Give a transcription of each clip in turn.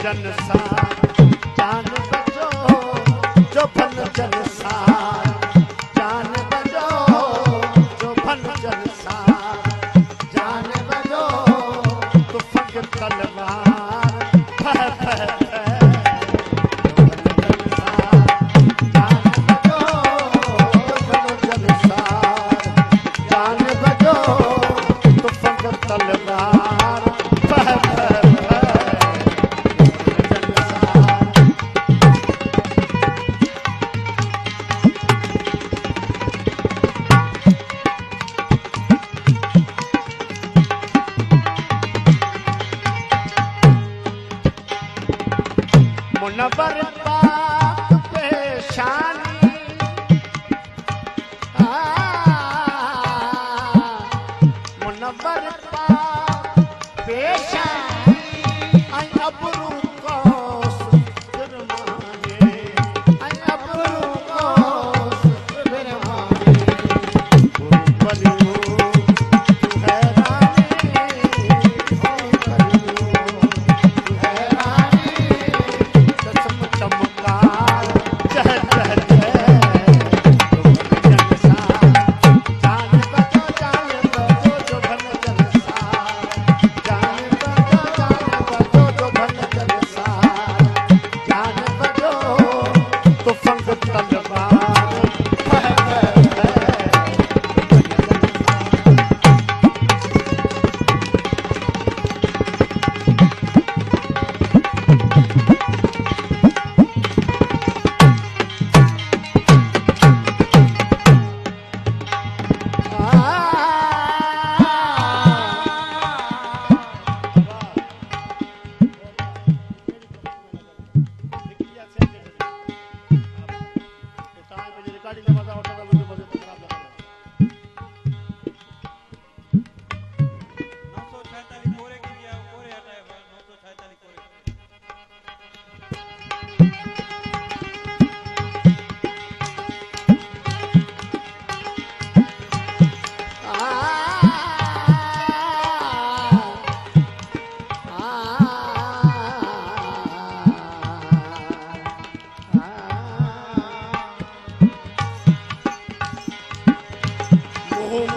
जनसार जान बजो जो भन जनसार जान बजो जो भन जनसार जान बजो तो फक तलवार फह फह मुनव्वर पाक पेशानी मुनव्वर पाक पेशानी आई अबरू कोस फिरमाने आई अबरू कोस फिरमाने बलियो तू हैरानी हो बलियो तू हैरानी चमकार जह जह जह जान बजो जो भन जनसार जान बजो जो भन जनसार जान बजो तो फंग तलवार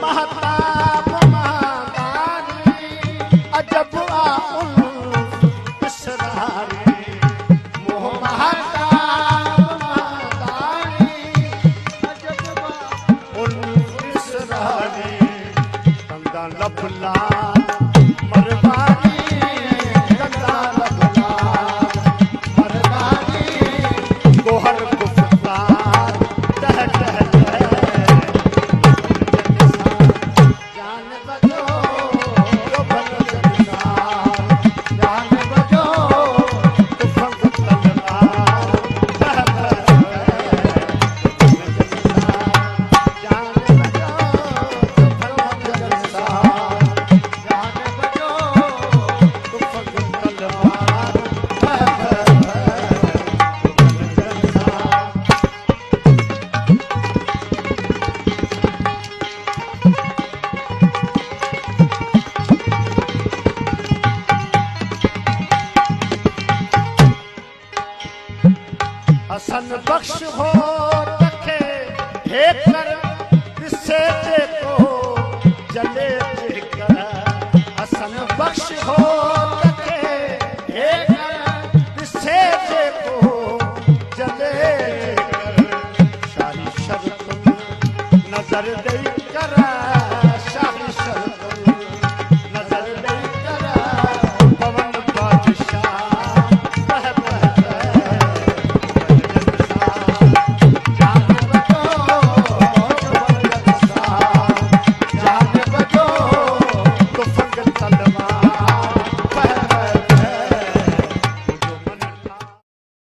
महताब मादानी अजब आउल इसरारी मोह महताब मादानी अजब आउल इसरारी कंदा लबला मरवानी कंदा लबला मरवानी गोहर गुफ्तार टह टह हसन बख्श हो रखे हे कर किसे देखो जले कर हसन बख्श हो रखे हे कर किसे देखो जले कर शाही शर्त नजर दे कर